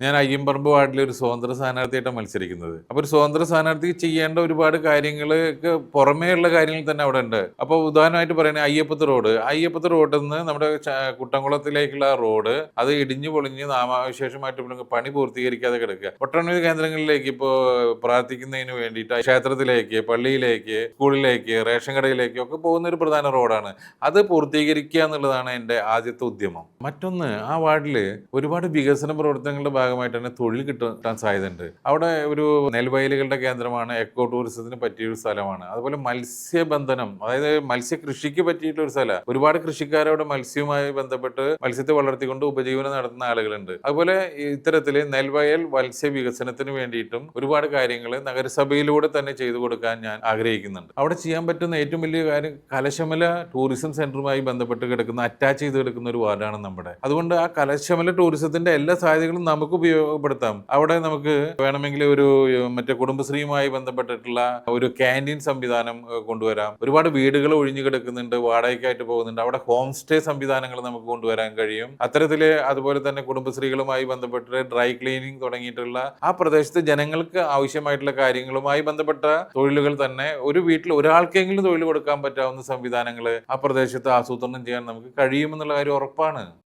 ഞാൻ അയ്യമ്പറമ്പ് വാർഡിലെ ഒരു സ്വതന്ത്ര സ്ഥാനാർത്ഥിയായിട്ടാണ് മത്സരിക്കുന്നത്. അപ്പോൾ ഒരു സ്വതന്ത്ര സ്ഥാനാർത്ഥിക്ക് ചെയ്യേണ്ട ഒരുപാട് കാര്യങ്ങൾക്ക് പുറമേയുള്ള കാര്യങ്ങൾ തന്നെ അവിടെ ഉണ്ട്. അപ്പോൾ ഉദാഹരണമായിട്ട് പറയുകയാണെങ്കിൽ അയ്യപ്പത്ത് റോഡിൽ നിന്ന് നമ്മുടെ കുട്ടംകുളത്തിലേക്കുള്ള റോഡ് അത് ഇടിഞ്ഞു പൊളിഞ്ഞ് നാമാവശേഷമായിട്ട് ഇപ്പോൾ പണി പൂർത്തീകരിക്കാതെ കിടക്കുക. ഒട്ടനവധി കേന്ദ്രങ്ങളിലേക്ക് ഇപ്പോൾ പ്രാർത്ഥിക്കുന്നതിന് വേണ്ടിയിട്ട് ക്ഷേത്രത്തിലേക്ക്, പള്ളിയിലേക്ക്, സ്കൂളിലേക്ക്, റേഷൻ കടയിലേക്ക് ഒക്കെ പോകുന്ന ഒരു പ്രധാന റോഡാണ്. അത് പൂർത്തീകരിക്കുക എന്നുള്ളതാണ് എൻ്റെ ആദ്യത്തെ ഉദ്യമം. മറ്റൊന്ന്, ആ വാർഡിൽ ഒരുപാട് വികസന പ്രവർത്തനങ്ങളുടെ ഭാഗമായിട്ട് തന്നെ തൊഴിൽ കിട്ടാൻ സാധ്യതയുണ്ട്. അവിടെ ഒരു നെൽവയലുകളുടെ കേന്ദ്രമാണ്, എക്കോ ടൂറിസത്തിന് പറ്റിയൊരു സ്ഥലമാണ്. അതുപോലെ മത്സ്യബന്ധനം, അതായത് മത്സ്യകൃഷിക്ക് പറ്റിയിട്ടുള്ള ഒരു സ്ഥലം. ഒരുപാട് കൃഷിക്കാരവിടെ മത്സ്യവുമായി ബന്ധപ്പെട്ട് മത്സ്യത്തെ വളർത്തിക്കൊണ്ട് ഉപജീവനം നടത്തുന്ന ആളുകളുണ്ട്. അതുപോലെ ഇത്തരത്തിൽ നെൽവയൽ മത്സ്യ വികസനത്തിന് വേണ്ടിയിട്ടും ഒരുപാട് കാര്യങ്ങൾ നഗരസഭയിലൂടെ തന്നെ ചെയ്തു കൊടുക്കാൻ ഞാൻ ആഗ്രഹിക്കുന്നുണ്ട്. അവിടെ ചെയ്യാൻ പറ്റുന്ന ഏറ്റവും വലിയ കാര്യം കലശമല ടൂറിസം സെന്ററുമായി ബന്ധപ്പെട്ട് കിടക്കുന്ന, അറ്റാച്ച് ചെയ്ത് കിടക്കുന്ന ഒരു വാർഡാണ് നമ്മുടെ. അതുകൊണ്ട് ആ കലശമല ടൂറിസത്തിന്റെ എല്ലാ സാധ്യതകളും നമുക്ക് ഉപയോഗപ്പെടുത്താം. അവിടെ നമുക്ക് വേണമെങ്കിൽ ഒരു മറ്റേ കുടുംബശ്രീയുമായി ബന്ധപ്പെട്ടിട്ടുള്ള ഒരു ക്യാൻറ്റീൻ സംവിധാനം കൊണ്ടുവരാം. ഒരുപാട് വീടുകൾ ഒഴിഞ്ഞു കിടക്കുന്നുണ്ട്, വാടകയ്ക്കായിട്ട് പോകുന്നുണ്ട്. അവിടെ ഹോം സ്റ്റേ സംവിധാനങ്ങൾ നമുക്ക് കൊണ്ടുവരാൻ കഴിയും. അത്തരത്തില് അതുപോലെ തന്നെ കുടുംബശ്രീകളുമായി ബന്ധപ്പെട്ട് ഡ്രൈ ക്ലീനിങ് തുടങ്ങിയിട്ടുള്ള ആ പ്രദേശത്ത് ജനങ്ങൾക്ക് ആവശ്യമായിട്ടുള്ള കാര്യങ്ങളുമായി ബന്ധപ്പെട്ട തൊഴിലുകൾ തന്നെ ഒരു വീട്ടിൽ ഒരാൾക്കെങ്കിലും തൊഴിൽ കൊടുക്കാൻ പറ്റാവുന്ന സംവിധാനങ്ങൾ ആ പ്രദേശത്ത് ആസൂത്രണം ചെയ്യാൻ നമുക്ക് കഴിയുമെന്നുള്ള കാര്യം ഉറപ്പാണ്.